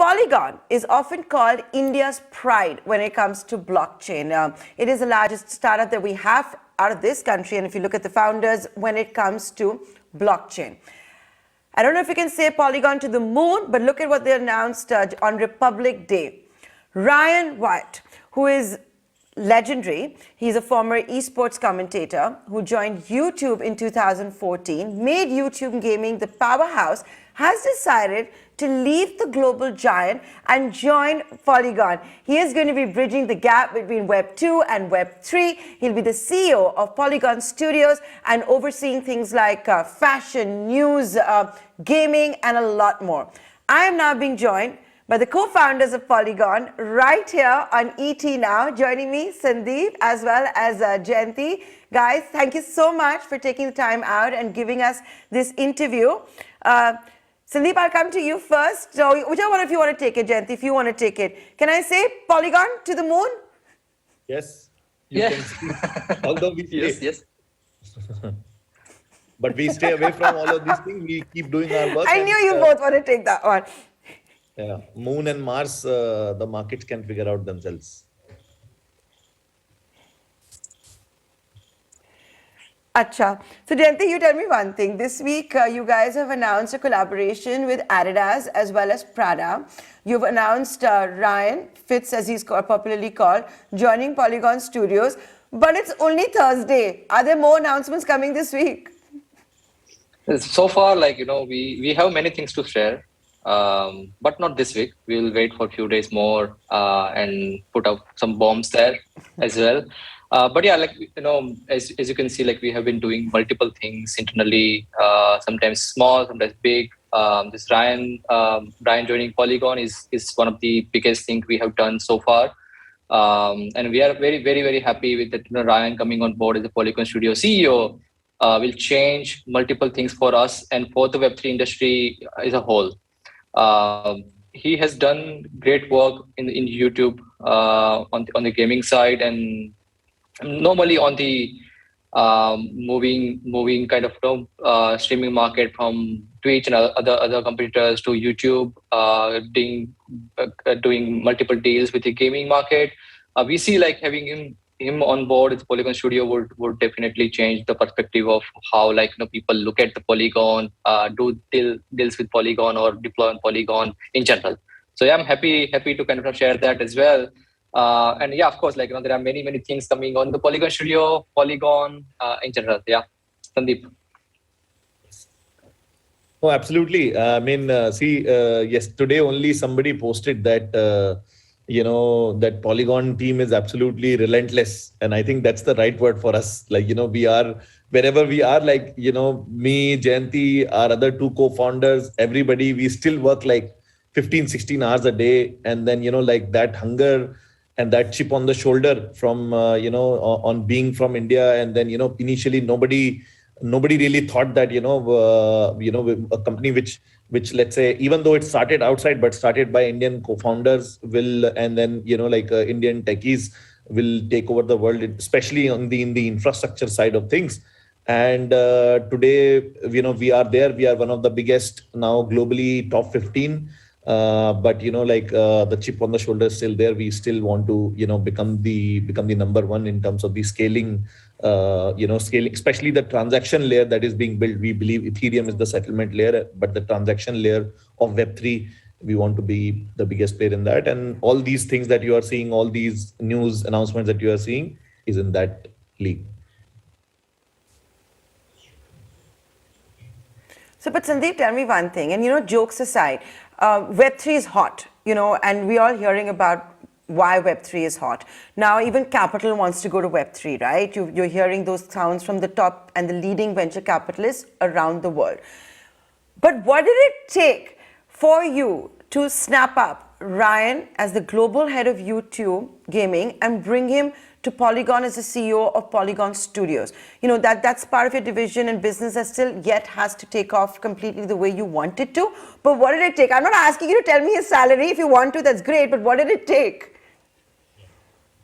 Polygon is often called India's pride when it comes to blockchain. It is the largest startup that we have out of this country, and if you look at the founders when it comes to blockchain. I don't know if you can say Polygon to the moon, but look at what they announced on Republic Day. Ryan Wyatt, who is legendary, he's a former esports commentator who joined YouTube in 2014, made YouTube gaming the powerhouse, has decided to leave the global giant and join Polygon. He is going to be bridging the gap between Web 2 and Web 3. He'll be the CEO of Polygon Studios and overseeing things like fashion, news, gaming, and a lot more. I am now being joined by the co-founders of Polygon right here on ET Now. Joining me, Sandeep, as well as Jayanti. Guys, thank you so much for taking the time out and giving us this interview. Sandeep, I'll come to you first. So, whichever one of you want to take it, Jayanti, if you want to take it. Can I say Polygon to the moon? Yes. You can see. Although we yes, yes. But we stay away from all of these things. We keep doing our work. I knew you both want to take that one. Yeah, Moon and Mars, the markets can figure out themselves. Acha. So, Jayanti, you tell me one thing. This week, you guys have announced a collaboration with Adidas as well as Prada. You've announced Ryan Fitz, as he's popularly called, joining Polygon Studios. But it's only Thursday. Are there more announcements coming this week? So far, we have many things to share. But not this week. We'll wait for a few days more and put up some bombs there as well. But yeah, as you can see, we have been doing multiple things internally, sometimes small, sometimes big. This Ryan joining Polygon is one of the biggest things we have done so far. And we are very, very, very happy with that. Ryan coming on board as the Polygon Studio CEO will change multiple things for us and for the Web3 industry as a whole. He has done great work in YouTube on the gaming side, and normally on the moving kind of streaming market from Twitch and other competitors to YouTube, doing multiple deals with the gaming market. We see having him on board as Polygon Studio would definitely change the perspective of how people look at the Polygon, do deals with Polygon or deploy on Polygon in general. So yeah, I'm happy to kind of share that as well. And yeah, of course, there are many things coming on the Polygon Studio, Polygon in general. Yeah, Sandeep. Oh, absolutely. I mean, yesterday only somebody posted that, that Polygon team is absolutely relentless. And I think that's the right word for us. We are, wherever we are, me, Jayanti, our other two co-founders, everybody, we still work 15, 16 hours a day. And then, that hunger and that chip on the shoulder from, on being from India. And then, initially nobody really thought that, a company which let's say, even though it started outside, but started by Indian co-founders and then, Indian techies will take over the world, especially in the infrastructure side of things. And today, we are there. We are one of the biggest now globally, top 15. But the chip on the shoulder is still there. We still want to become the number one in terms of the scaling, especially the transaction layer that is being built. We believe Ethereum is the settlement layer, but the transaction layer of Web3, we want to be the biggest player in that. And all these things that you are seeing, all these news announcements that you are seeing, is in that league. So, but Sandeep, tell me one thing, and jokes aside, Web3 is hot, and we're all hearing about why Web3 is hot. Now, even capital wants to go to Web3, right? You're hearing those sounds from the top and the leading venture capitalists around the world. But what did it take for you to snap up Ryan as the global head of YouTube gaming and bring him to Polygon as the CEO of Polygon Studios? That's part of your division and business that still yet has to take off completely the way you want it to. But what did it take? I'm not asking you to tell me his salary. If you want to, that's great. But what did it take?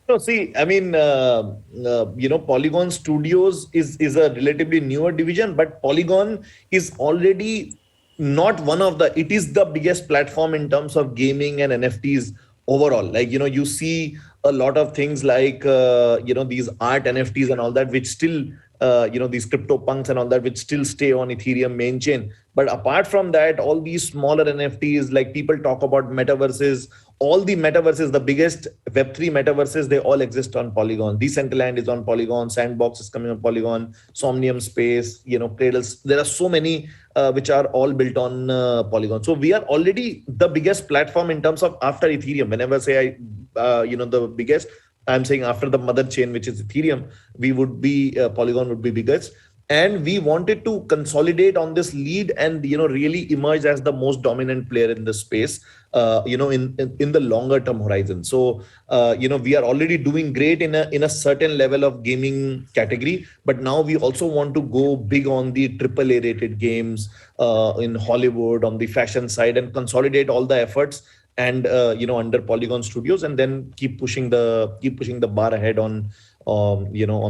No, see, I mean, Polygon Studios is a relatively newer division, but Polygon is already not one of the, it is the biggest platform in terms of gaming and NFTs overall. Like, you see a lot of things like, these art NFTs and all that, which still, these crypto punks and all that, which still stay on Ethereum main chain. But apart from that, all these smaller NFTs, like people talk about metaverses, all the metaverses, the biggest Web3 metaverses, they all exist on Polygon. Decentraland is on Polygon, Sandbox is coming on Polygon, Somnium Space, Cradles. There are so many which are all built on Polygon. So we are already the biggest platform in terms of after Ethereum. Whenever say the biggest, I'm saying after the mother chain, which is Ethereum, we would be Polygon would be biggest. And we wanted to consolidate on this lead and really emerge as the most dominant player in this space, in the longer term horizon. So we are already doing great in a certain level of gaming category, but now we also want to go big on the AAA rated games in Hollywood, on the fashion side, and consolidate all the efforts and under Polygon Studios, and then keep pushing the bar ahead on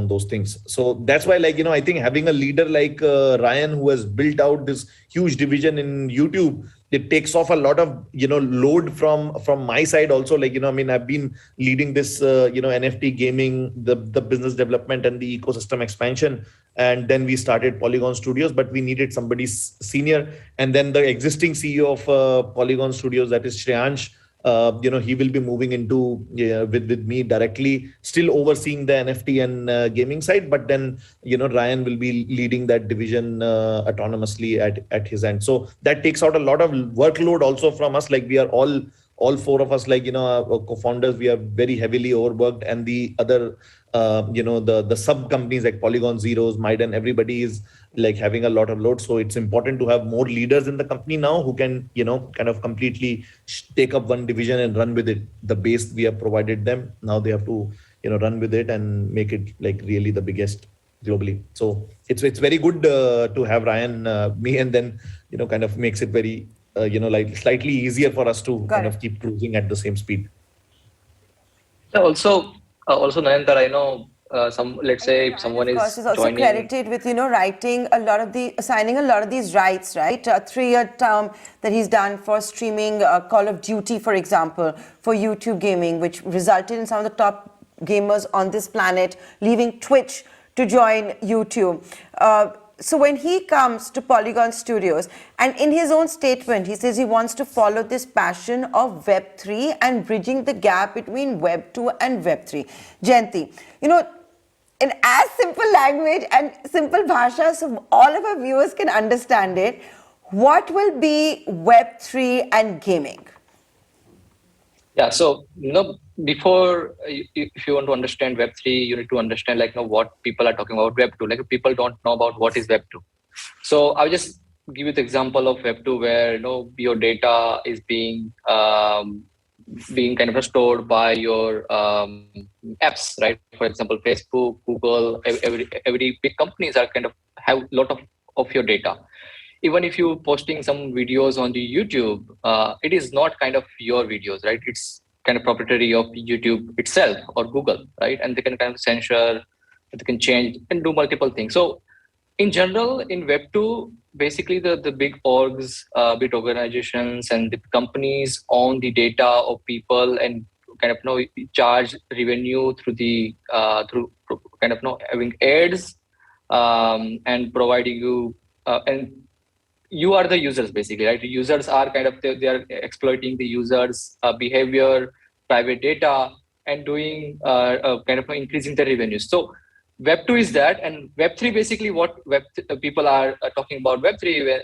those things. So that's why, I think having a leader like Ryan, who has built out this huge division in YouTube, it takes off a lot of load from my side also. I've been leading this NFT gaming, the business development and the ecosystem expansion, and then we started Polygon Studios, but we needed somebody senior. And then the existing CEO of Polygon Studios, that is Shreyansh, he will be moving into with me directly, still overseeing the NFT and gaming side, but then Ryan will be leading that division autonomously at his end. So that takes out a lot of workload also from us. Like, we are all four of us, our co-founders, we are very heavily overworked, and the other the sub companies like Polygon Zeros, Maiden, everybody is having a lot of load. So it's important to have more leaders in the company now who can kind of completely take up one division and run with it. The base we have provided them, now they have to run with it and make it really the biggest globally. So it's very good to have Ryan, me, and then kind of makes it very slightly easier for us to kind of keep cruising at the same speed. Also, Nayantara, I know let's say if someone is also joining, credited with writing a lot of assigning a lot of these rights, right? A 3-year term that he's done for streaming Call of Duty, for example, for YouTube gaming, which resulted in some of the top gamers on this planet leaving Twitch to join YouTube. So when he comes to Polygon Studios, and in his own statement, he says he wants to follow this passion of Web3 and bridging the gap between Web2 and Web3. Jayanti, in as simple language and simple bhasha, so all of our viewers can understand it, what will be Web3 and gaming? Yeah, so before, if you want to understand Web3, you need to understand what people are talking about Web2. People don't know about what is Web2. So I'll just give you the example of Web2, where your data is being kind of stored by your apps, right? For example, Facebook, Google, every big companies are kind of have a lot of your data. Even if you posting some videos on the YouTube, it is not kind of your videos, right? It's kind of proprietary of YouTube itself or Google, right? And they can kind of censor, they can change and do multiple things. So in general, in Web2, basically the big orgs, big organizations and the companies own the data of people and kind of charge revenue through the through kind of having ads and providing you and you are the users basically, right? The users are kind of they are exploiting the users' behavior, private data, and doing kind of increasing the revenues. So Web2 is that, and Web3 basically what people are talking about. Web3,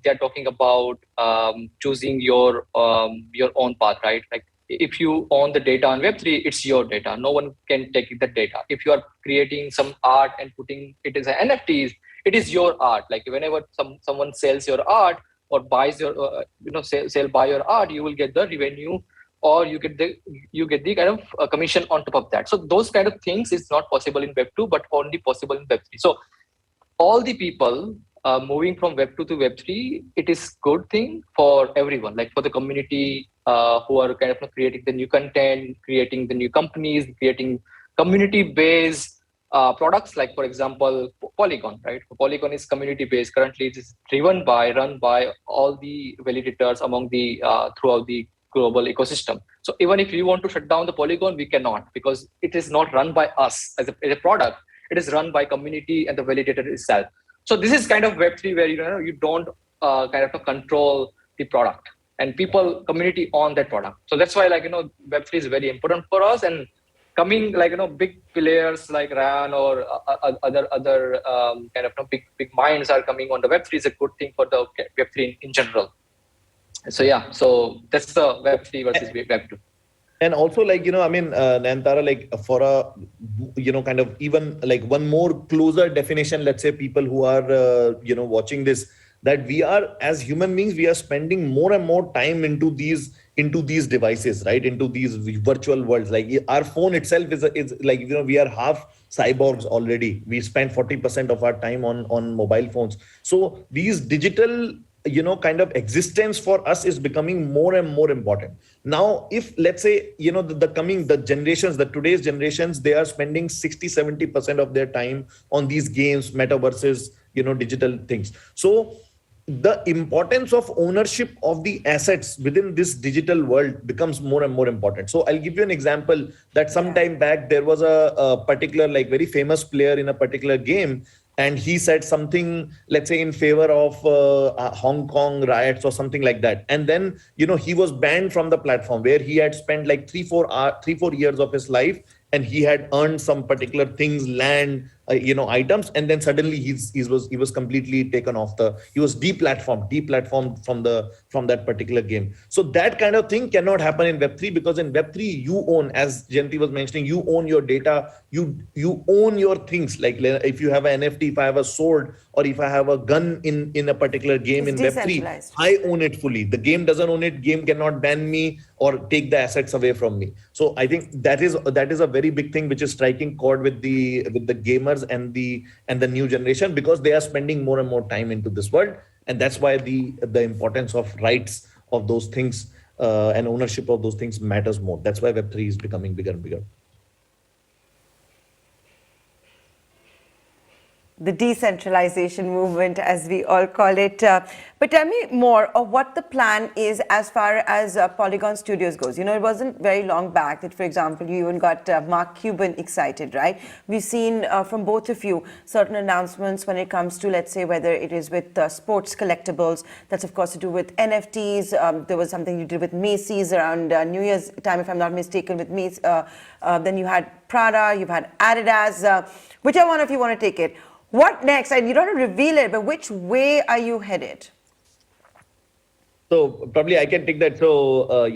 they are talking about choosing your own path, right? Like if you own the data on Web3, it's your data. No one can take the data. If you are creating some art and putting it as an NFTs, it is your art. Like whenever someone sells your art or buys your buy your art, you will get the revenue, or you get the kind of commission on top of that. So those kind of things is not possible in Web2, but only possible in Web3. So all the people moving from Web2 to Web3, it is good thing for everyone, like for the community who are kind of creating the new content, creating the new companies, creating community-based products like, for example, Polygon, right? Polygon is community based. Currently, it is run by all the validators among the throughout the global ecosystem. So even if we want to shut down the Polygon, we cannot, because it is not run by us as a product. It is run by community and the validator itself. So this is kind of Web3 where you don't kind of control the product, and people community on that product. So that's why Web3 is very important for us. And coming big players like Ryan or other kind of big minds are coming on the Web3 is a good thing for the Web3 in general. So yeah, so that's the Web3 versus Web2. And also, Nayantara, for a, kind of even like one more closer definition, let's say people who are, watching this, that we are, as human beings, we are spending more and more time into these devices, right? Into these virtual worlds. Like our phone itself is like, we are half cyborgs already. We spend 40% of our time on mobile phones. So these digital, kind of existence for us is becoming more and more important. Now, if let's say, today's generations, they are spending 60-70% of their time on these games, metaverses, digital things. So the importance of ownership of the assets within this digital world becomes more and more important. So I'll give you an example that some time back, there was a particular, very famous player in a particular game, and he said something, let's say, in favor of Hong Kong riots or something like that. And then, he was banned from the platform where he had spent like 3-4 years of his life, and he had earned some particular things, land, items, and then suddenly he was completely taken off he was deplatformed from that particular game. So that kind of thing cannot happen in Web3, because in Web3 you own, as Jayanti was mentioning, you own your data, you own your things. Like if you have an NFT, if I have a sword, or if I have a gun in a particular game in Web3, I own it fully. The game doesn't own it. Game cannot ban me or take the assets away from me. So I think that is a very big thing which is striking chord with the gamers and the new generation, because they are spending more and more time into this world. And that's why the importance of rights of those things and ownership of those things matters more. That's why Web3 is becoming bigger and bigger. The decentralization movement, as we all call it. But tell me more of what the plan is as far as Polygon Studios goes. It wasn't very long back that, for example, you even got Mark Cuban excited, right? We've seen from both of you certain announcements when it comes to, let's say, whether it is with sports collectibles. That's, of course, to do with NFTs. There was something you did with Macy's around New Year's time, if I'm not mistaken, with Macy's. Then you had Prada, you've had Adidas. Whichever one of you want to take it. What next? And you don't have to reveal it, but which way are you headed? So probably I can take that. So,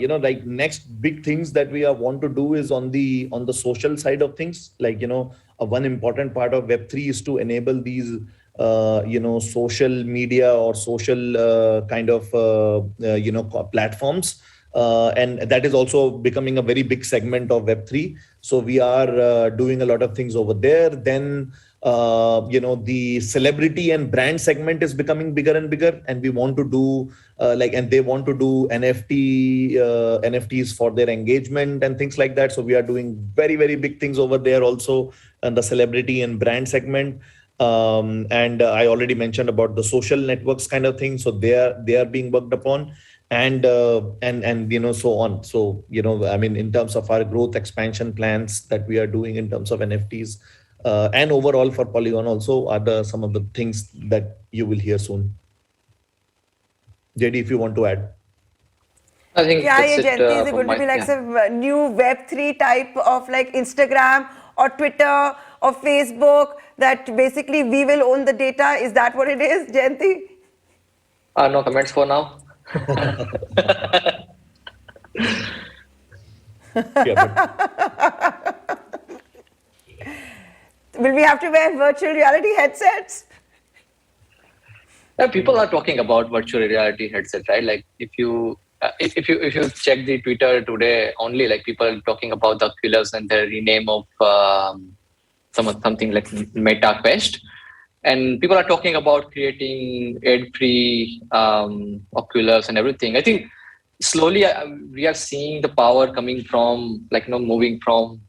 next big things that we want to do is on the social side of things. One important part of Web3 is to enable these, social media or social kind of, platforms. And that is also becoming a very big segment of Web3. So we are doing a lot of things over there. Then, the celebrity and brand segment is becoming bigger and bigger, and we want to do and they want to do NFTs for their engagement and things like that. So we are doing very, very big things over there also in the celebrity and brand segment. And I already mentioned about the social networks kind of thing. So they are being worked upon. And so on. So, in terms of our growth expansion plans that we are doing in terms of NFTs, and overall for Polygon also are some of the things that you will hear soon. JD, if you want to add. I think Jayanti, is it going to be like some new Web3 type of like Instagram or Twitter or Facebook that basically we will own the data? Is that what it is, Jayanti? No comments for now. Will we have to wear virtual reality headsets? Yeah, people are talking about virtual reality headsets, right? Like if you check the Twitter today, only like people are talking about the Oculus and the rename of something like Meta Quest, and people are talking about creating ad-free Oculus and everything. I think slowly we are seeing the power coming from moving from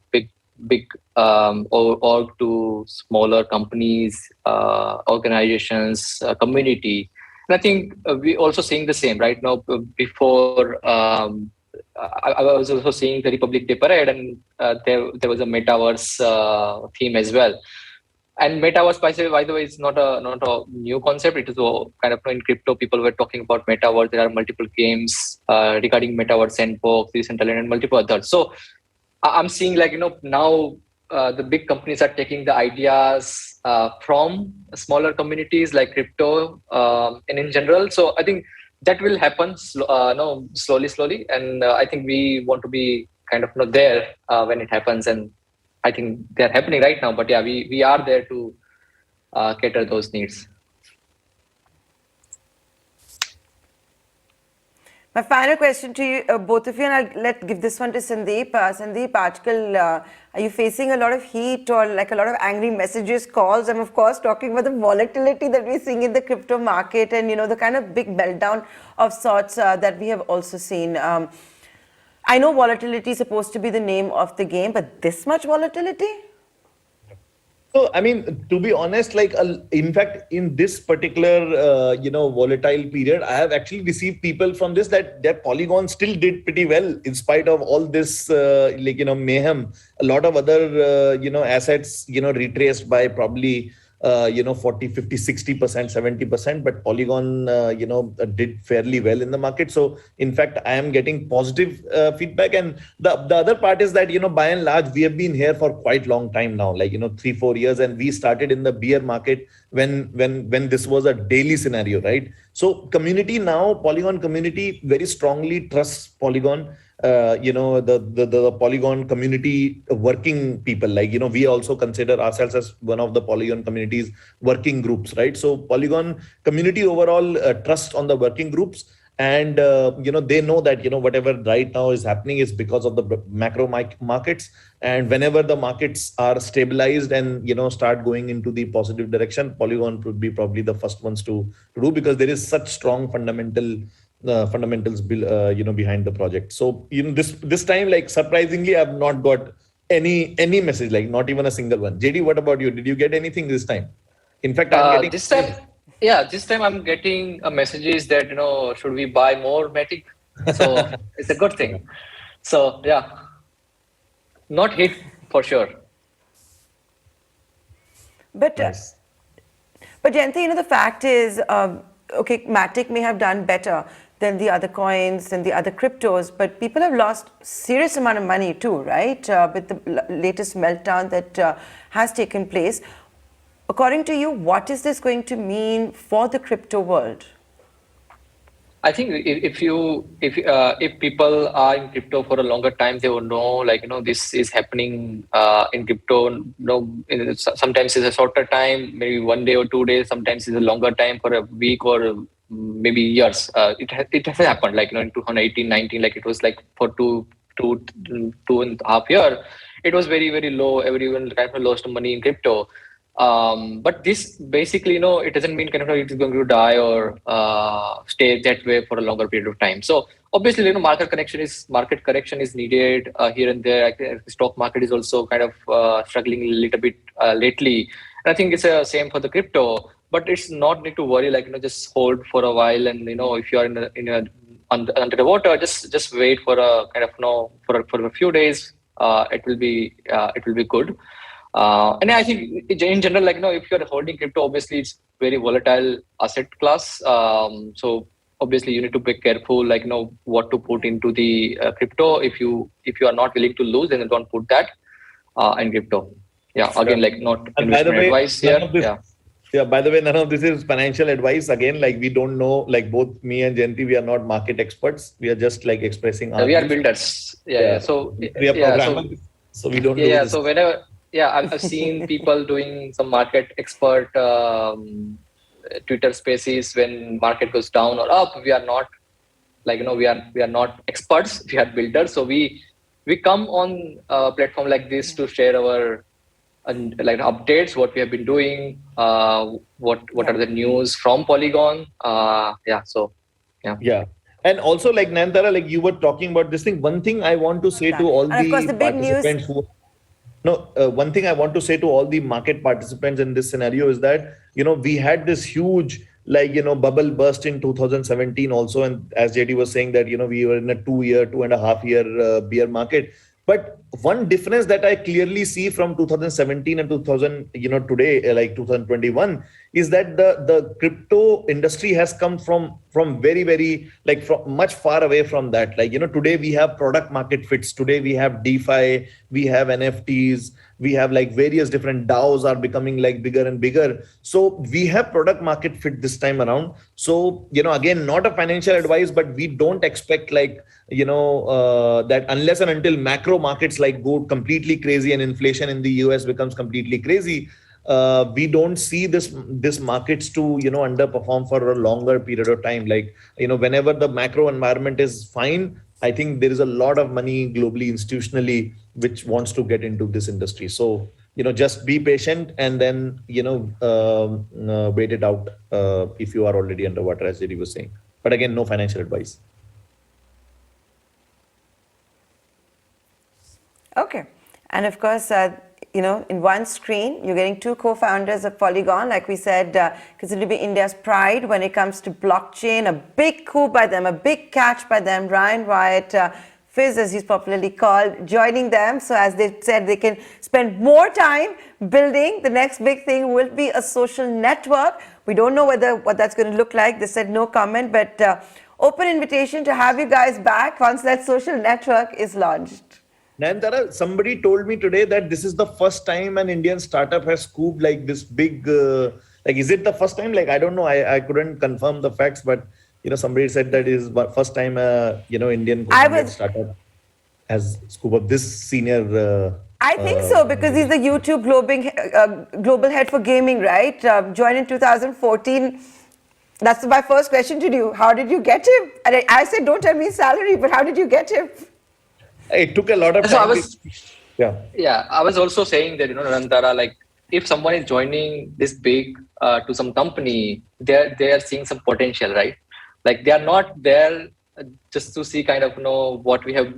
big org to smaller companies, organizations, community. And I think we also seeing the same right now. Before I was also seeing the Republic Day parade, and there was a metaverse theme as well. And metaverse, by the way, is not a new concept. It is kind of in crypto. People were talking about metaverse. There are multiple games regarding metaverse, sandbox, Decentraland, and multiple others. So I'm seeing now the big companies are taking the ideas from smaller communities like crypto and in general. So I think that will happen slowly, and I think we want to be kind of there when it happens, and I think they're happening right now. But yeah, we are there to cater those needs. My final question to you, both of you, and I'll give this one to Sandeep. Sandeep, are you facing a lot of heat or like a lot of angry messages, calls? I'm of course talking about the volatility that we're seeing in the crypto market, and the kind of big meltdown of sorts that we have also seen. I know volatility is supposed to be the name of the game, but this much volatility? So, I mean, to be honest, in fact, in this particular, volatile period, I have actually received people from this that their Polygon still did pretty well in spite of all this, mayhem. A lot of other, assets, retraced by probably, 40, 50, 60%, 70%, but Polygon, did fairly well in the market. So, in fact, I am getting positive feedback. And the other part is that, by and large, we have been here for quite long time now, 3-4 years. And we started in the bear market when this was a daily scenario, right? So community now, Polygon community very strongly trusts Polygon. The Polygon community working people, we also consider ourselves as one of the Polygon community's working groups, right? So Polygon community overall trust on the working groups, and they know that whatever right now is happening is because of the macro markets, and whenever the markets are stabilized and start going into the positive direction, Polygon would be probably the first ones to do, because there is such strong fundamentals behind the project. So this time, surprisingly, I've not got any message, not even a single one. JD, what about you? Did you get anything this time? In fact, I'm getting this time I'm getting messages that should we buy more Matic? So it's a good thing. So yeah, not hit for sure. But nice. But Jayanti, the fact is, okay, Matic may have done better than the other coins and the other cryptos, but people have lost serious amount of money too, right? With the latest meltdown that has taken place. According to you, what is this going to mean for the crypto world? I think if people are in crypto for a longer time, they will know, this is happening in crypto. Sometimes it's a shorter time, maybe 1 day or 2 days. Sometimes it's a longer time, for a week or maybe years. It has happened, in 2018, 19, it was for two and a half years. It was very, very low. Everyone kind of lost money in crypto. But this basically, it doesn't mean it is going to die or stay that way for a longer period of time. So obviously, market correction is needed here and there. I think the stock market is also kind of struggling a little bit lately. And I think it's the same for the crypto. But it's not need to worry, just hold for a while, and if you are under the water, just wait for a kind of for a few days. It will be good. And I think in general, if you're holding crypto, obviously it's very volatile asset class. So obviously you need to be careful, what to put into the crypto. If you are not willing to lose, then don't put that in crypto. Yeah, again, not investment advice here. Yeah, by the way, none of this is financial advice. Again, we don't know, both me and Jayanti, we are not market experts. We are just expressing our we are builders. Yeah. So we are programmers. So we don't know. Yeah. So whenever, I've seen people doing some market expert Twitter spaces when market goes down or up. We are not we are not experts. We are builders. So we come on a platform like this to share our updates, what we have been doing, what are the news from Polygon. Yeah. And also, Nayantara, you were talking about this thing. One thing I want to say to all and of course, the big news. No, one thing I want to say to all the market participants in this scenario is that, we had this huge, bubble burst in 2017 also. And as JD was saying that, we were in a 2.5 year bear market. But one difference that I clearly see from 2017 and 2000, today, like 2021, is that the crypto industry has come from very, very, like from much far away from that. Like, today we have product market fits. Today we have DeFi, we have NFTs, we have like various different DAOs are becoming like bigger and bigger. So we have product market fit this time around. So, again, not a financial advice, but we don't expect like, that unless and until macro markets like go completely crazy and inflation in the US becomes completely crazy, we don't see this markets to underperform for a longer period of time. Like, whenever the macro environment is fine, I think there is a lot of money globally, institutionally, which wants to get into this industry. So, just be patient and then, wait it out if you are already underwater, as JD was saying. But again, no financial advice. Okay. And of course, in one screen, you're getting two co-founders of Polygon, like we said, considered to be India's pride when it comes to blockchain. A big coup by them, a big catch by them. Ryan Wyatt, Fwiz, as he's popularly called, joining them. So as they said, they can spend more time building. The next big thing will be a social network. We don't know what that's going to look like. They said no comment, but open invitation to have you guys back once that social network is launched. Nayantara, somebody told me today that this is the first time an Indian startup has scooped like this big, is it the first time? Like, I don't know. I couldn't confirm the facts, but, somebody said that is first time, Indian startup has scooped up this senior. I think so, because he's the YouTube global head for gaming, right? Joined in 2014. That's my first question to you. How did you get him? And I said, don't tell me his salary, but how did you get him? It took a lot of time. So I was also saying that, Nayantara, like if someone is joining this big to some company, they are seeing some potential, right? Like they are not there just to see kind of, what we have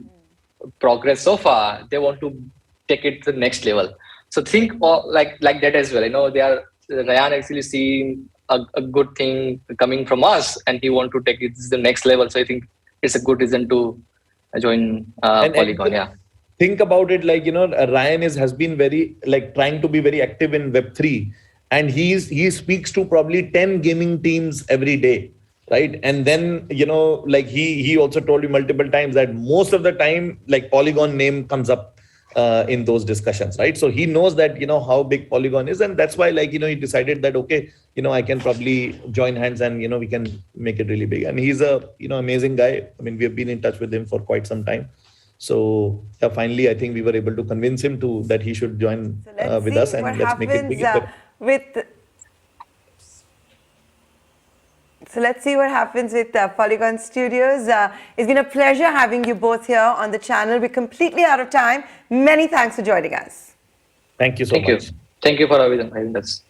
progressed so far. They want to take it to the next level. So think like that as well. Ryan actually seeing a good thing coming from us and he want to take it to the next level. So I think it's a good reason to join Polygon. Think about it, like, Ryan has been very, like, trying to be very active in Web3, and he speaks to probably 10 gaming teams every day, right? And then, like he also told you multiple times that most of the time, like, Polygon name comes up in those discussions, right? So he knows that, how big Polygon is, and that's why, like, he decided that, okay, I can probably join hands and, we can make it really big. And he's a, amazing guy. I mean, we have been in touch with him for quite some time. So finally, I think we were able to convince him that he should join with us, and let's make it big. So let's see what happens with Polygon Studios. It's been a pleasure having you both here on the channel. We're completely out of time. Many thanks for joining us. Thank you so much. Thank you for having us.